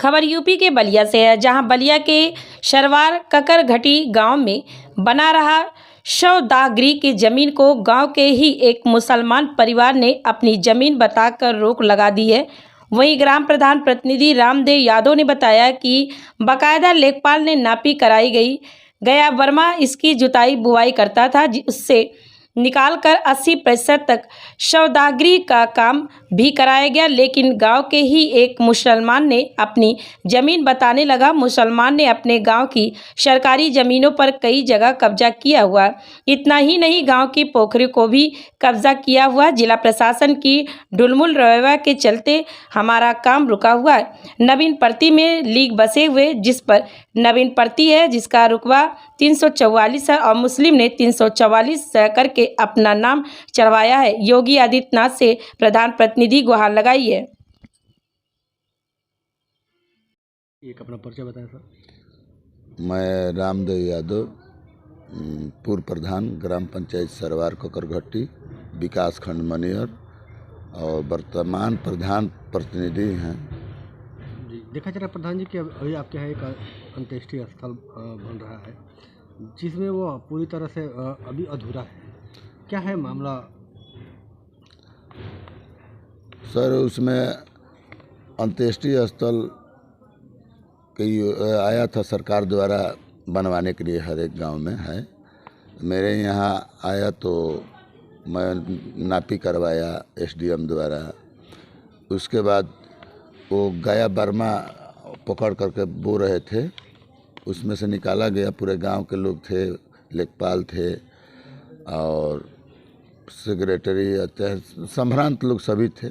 खबर यूपी के बलिया से है, जहां बलिया के शरवार ककर घटी गांव में बना रहा शवदाह की जमीन को गांव के ही एक मुसलमान परिवार ने अपनी जमीन बताकर रोक लगा दी है। वहीं ग्राम प्रधान प्रतिनिधि रामदेव यादव ने बताया कि बाकायदा लेखपाल ने नापी कराई गया वर्मा इसकी जुताई बुआई करता था, उससे निकालकर 80% तक शवदाहगिरी का काम भी कराया गया, लेकिन गांव के ही एक मुसलमान ने अपनी ज़मीन बताने लगा। मुसलमान ने अपने गांव की सरकारी ज़मीनों पर कई जगह कब्जा किया हुआ। इतना ही नहीं, गांव की पोखरी को भी कब्जा किया हुआ। जिला प्रशासन की ढुलमुल रवैया के चलते हमारा काम रुका हुआ है। नवीन परती में लीग बसे हुए, जिस पर नवीन परती है जिसका रुकबा 344 है और मुस्लिम ने 344 करके अपना नाम चढ़वाया है। योगी आदित्यनाथ से प्रधान प्रतिनिधि गुहार लगाई है। एक अपना परिचय बताएं सर। मैं रामदेव यादव, पूर्व प्रधान ग्राम पंचायत सरवार ककरघट्टी विकास खंड मनियर और वर्तमान प्रधान प्रतिनिधि हैं। जी, देखा जा रहा है प्रधान जी कि अभी आपके यहाँ एक अंत्येष्टि स्थल बन रहा है, जिसमें वो पूरी तरह से अभी अधूरा है। क्या है मामला? सर, उसमें अंत्येष्टि स्थल कई आया था, सरकार द्वारा बनवाने के लिए हर एक गांव में है। मेरे यहाँ आया तो मैं नापी करवाया एसडीएम द्वारा। उसके बाद वो गया बर्मा पकड़ करके बो रहे थे, उसमें से निकाला गया। पूरे गांव के लोग थे, लेखपाल थे और सेक्रेटरी, संभ्रांत लोग सभी थे।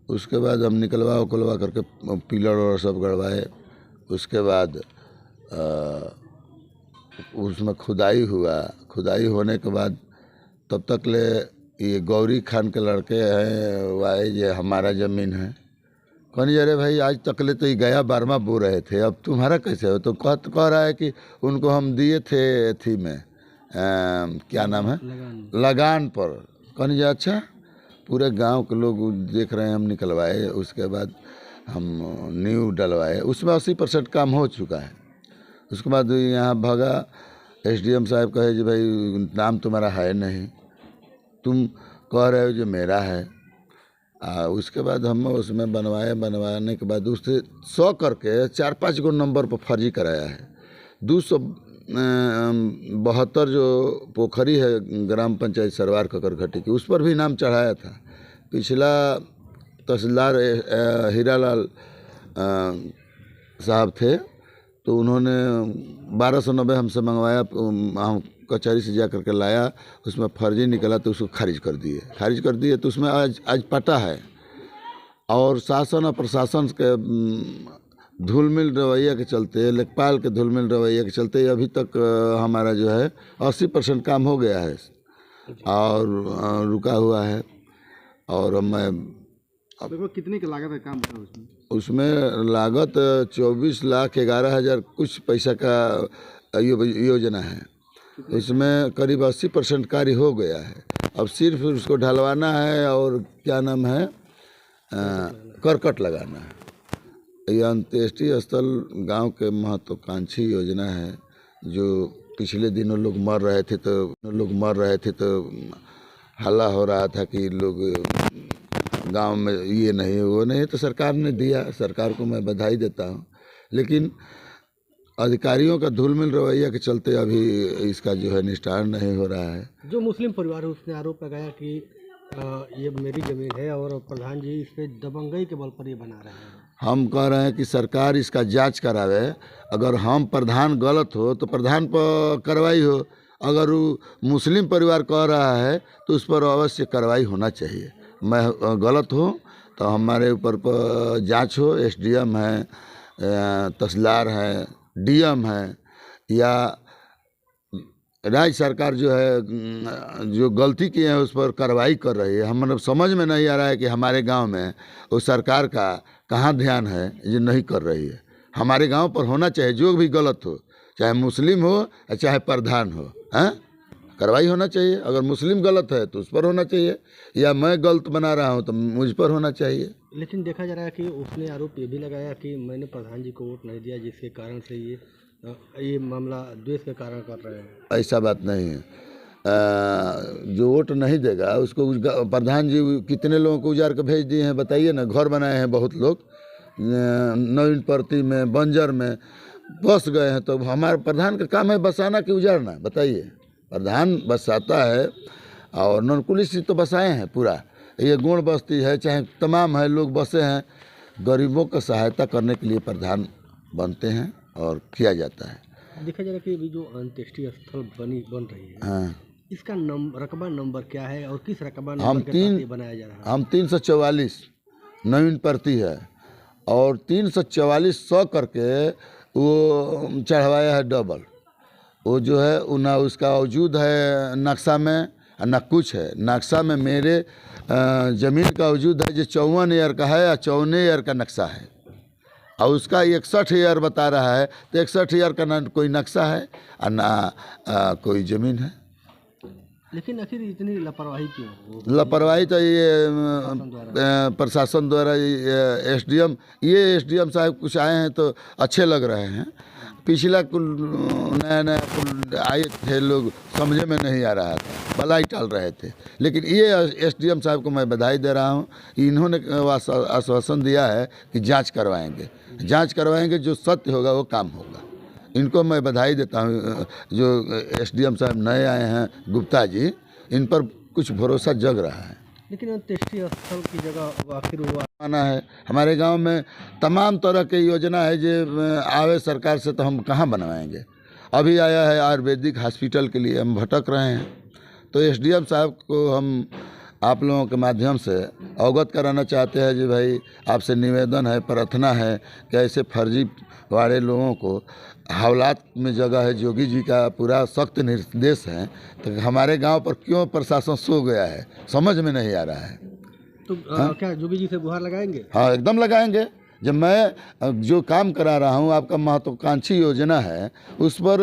उसके बाद हम निकलवा करके पिलर और सब गड़वाए। उसके बाद उसमें खुदाई हुआ। खुदाई होने के बाद तब तक ले ये गौरी खान के लड़के हैं, वाए ये हमारा ज़मीन है। कौन अरे भाई, आज तक ले तो ये गया बारमा बो रहे थे, अब तुम्हारा कैसे हो? तो कह रहा है कि उनको हम दिए थे थी में क्या नाम है, लगान पर। कौन अच्छा, पूरे गांव के लोग देख रहे हैं, हम निकलवाए। उसके बाद हम नींव डलवाए, उसमें 80% काम हो चुका है। उसके बाद यहाँ भागा एसडीएम साहब कहे जी भाई नाम तुम्हारा है नहीं, तुम कह रहे हो जो मेरा है। उसके बाद हम उसमें बनवाने के बाद उससे 100 करके 4-5 गो नंबर पर फर्जी कराया है। 272 जो पोखरी है ग्राम पंचायत सरवार ककरघट्टी की, उस पर भी नाम चढ़ाया था। पिछला तहसीलदार हीरालाल साहब थे, तो उन्होंने 1290 हमसे मंगवाया, हम कचहरी से जा करके लाया, उसमें फर्जी निकला तो उसको खारिज कर दिए। तो उसमें आज पता है। और शासन और प्रशासन के धुलमिल रवैया के चलते, लेखपाल के धुलमिल रवैया के चलते अभी तक हमारा जो है 80% काम हो गया है और रुका हुआ है। और मैं देखो कितनी की लागत है काम का उसमें लागत 24,11,000 कुछ पैसा का योजना है। इसमें करीब 80% कार्य हो गया है। अब सिर्फ उसको ढलवाना है और क्या नाम है, करकट लगाना है। यह अंत्येष्टि स्थल गांव के महत्वाकांक्षी योजना है, जो पिछले दिनों लोग मर रहे थे तो हल्ला हो रहा था कि लोग गांव में ये नहीं वो नहीं, तो सरकार ने दिया। सरकार को मैं बधाई देता हूं, लेकिन अधिकारियों का धुलमिल रवैया के चलते अभी इसका जो है निस्तारण नहीं हो रहा है। जो मुस्लिम परिवार है उसने आरोप लगाया कि ये मेरी ज़मीन है और प्रधान जी इस पर दबंगई के बल पर ये बना रहे हैं। हम कह रहे हैं कि सरकार इसका जांच करावे। अगर हम प्रधान गलत हो तो प्रधान पर कार्रवाई हो। अगर वो मुस्लिम परिवार कह रहा है तो उस पर अवश्य कार्रवाई होना चाहिए। मैं गलत हूँ तो हमारे ऊपर जांच हो। एसडीएम है, तहसीलदार है, डीएम है, या राज्य सरकार जो है जो गलती की है उस पर कार्रवाई कर रही है। हम मतलब समझ में नहीं आ रहा है कि हमारे गांव में उस सरकार का कहाँ ध्यान है जो नहीं कर रही है। हमारे गांव पर होना चाहिए, जो भी गलत हो, चाहे मुस्लिम हो चाहे प्रधान हो। हैं कार्रवाई होना चाहिए। अगर मुस्लिम गलत है तो उस पर होना चाहिए, या मैं गलत बना रहा हूँ तो मुझ पर होना चाहिए। लेकिन देखा जा रहा है कि उसने आरोप ये भी लगाया कि मैंने प्रधान जी को वोट नहीं दिया, जिसके कारण से ये मामला द्वेष के कारण कर रहे हैं। ऐसा बात नहीं है। जो वोट नहीं देगा उसको प्रधान जी कितने लोगों को उजाड़ के भेज दिए हैं बताइए ना। घर बनाए हैं बहुत लोग, नवीन परती में, बंजर में बस गए हैं। तो हमारे प्रधान का काम है बसाना कि उजाड़ना, बताइए। प्रधान बसाता है और नॉनकुलिस तो बसाए हैं पूरा। ये गुण बस्ती है, चाहे तमाम है लोग बसे हैं। गरीबों का सहायता करने के लिए प्रधान बनते हैं और किया जाता है। देखा जा रहा है कि अभी जो अंत्येष्टि स्थल बन रही है, हाँ, इसका रकबा नंबर क्या है और किस रकबा हम मतलब नंबर के तहत ये बनाया जा रहा है? हम 344 नवीन परती है और 344 करके वो चढ़वाया है डबल। वो जो है ना उसका वजूद है नक्शा में ना कुछ है। नक्शा में मेरे ज़मीन का वजूद है जो 54 ईयर का है या 54 ईयर का नक्शा है, और उसका 61 ईयर बता रहा है। तो 61 ईयर का ना कोई नक्शा है और ना कोई ज़मीन है। लेकिन आखिर इतनी लापरवाही क्यों? लापरवाही तो ये प्रशासन द्वारा एसडीएम, ये एसडीएम साहब कुछ आए हैं तो अच्छे लग रहे हैं। पिछला कुल नया कुल आए थे लोग, समझे में नहीं आ रहा था, भलाई टाल रहे थे। लेकिन ये एसडीएम साहब को मैं बधाई दे रहा हूँ। इन्होंने आश्वासन दिया है कि जांच करवाएंगे, जो सत्य होगा वो काम होगा। इनको मैं बधाई देता हूँ। जो एसडीएम साहब नए आए हैं गुप्ता जी, इन पर कुछ भरोसा जग रहा है। लेकिन अंत्येष्टि स्थल की जगह आखिर हुआ आना है। हमारे गांव में तमाम तरह की योजना है जो आवे सरकार से, तो हम कहाँ बनवाएंगे। अभी आया है आयुर्वेदिक हॉस्पिटल के लिए, हम भटक रहे हैं। तो एसडीएम साहब को हम आप लोगों के माध्यम से अवगत कराना चाहते हैं जी भाई, आपसे निवेदन है, प्रार्थना है कि ऐसे फर्जी वाले लोगों को हवालात में जगह है। जोगी जी का पूरा सख्त निर्देश है, तो हमारे गांव पर क्यों प्रशासन सो गया है, समझ में नहीं आ रहा है। तो क्या जोगी जी से गुहार लगाएंगे? हाँ, एकदम लगाएंगे। जब मैं जो काम करा रहा हूँ, आपका महत्वाकांक्षी योजना है, उस पर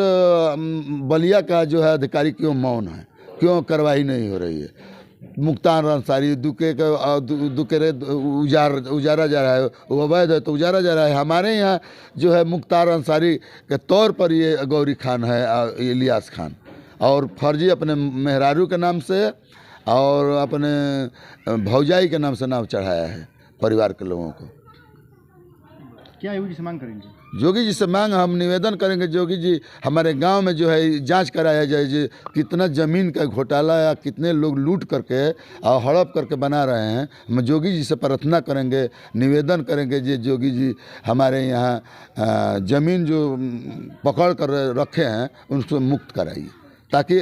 बलिया का जो है अधिकारी क्यों मौन है, क्यों कार्रवाई नहीं हो रही है। मुख्तार अंसारी दुकेरे उजारा जा रहा है, वो अवैध है तो उजारा जा रहा है। हमारे यहाँ जो है मुख्तार अंसारी के तौर पर ये गौरी खान है, इलियास खान, और फर्जी अपने मेहरारू के नाम से और अपने भौजाई के नाम से नाम चढ़ाया है परिवार के लोगों को। क्या योगी जी से मांग करेंगे? जोगी जी से मांग हम निवेदन करेंगे, जोगी जी हमारे गांव में जो है जांच कराया जाए जी, कितना ज़मीन का घोटाला या कितने लोग लूट करके और हड़प करके बना रहे हैं। हम जोगी जी से प्रार्थना करेंगे, निवेदन करेंगे जी, जोगी जी हमारे यहाँ ज़मीन जो पकड़ कर रखे हैं उनको मुक्त कराइए, ताकि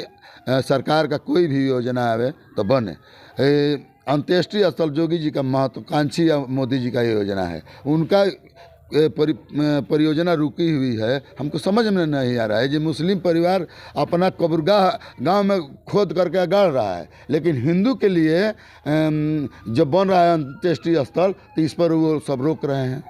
सरकार का कोई भी योजना आवे तो बने। अंत्येष्टि स्थल जोगी जी का महत्वाकांक्षी या मोदी जी का योजना है, उनका परियोजना रुकी हुई है। हमको समझ में नहीं आ रहा है। जो मुस्लिम परिवार अपना कब्रगाह गांव में खोद करके गाड़ रहा है, लेकिन हिंदू के लिए जब बन रहा है अंत्येष्टि स्थल तो इस पर वो सब रोक रहे हैं।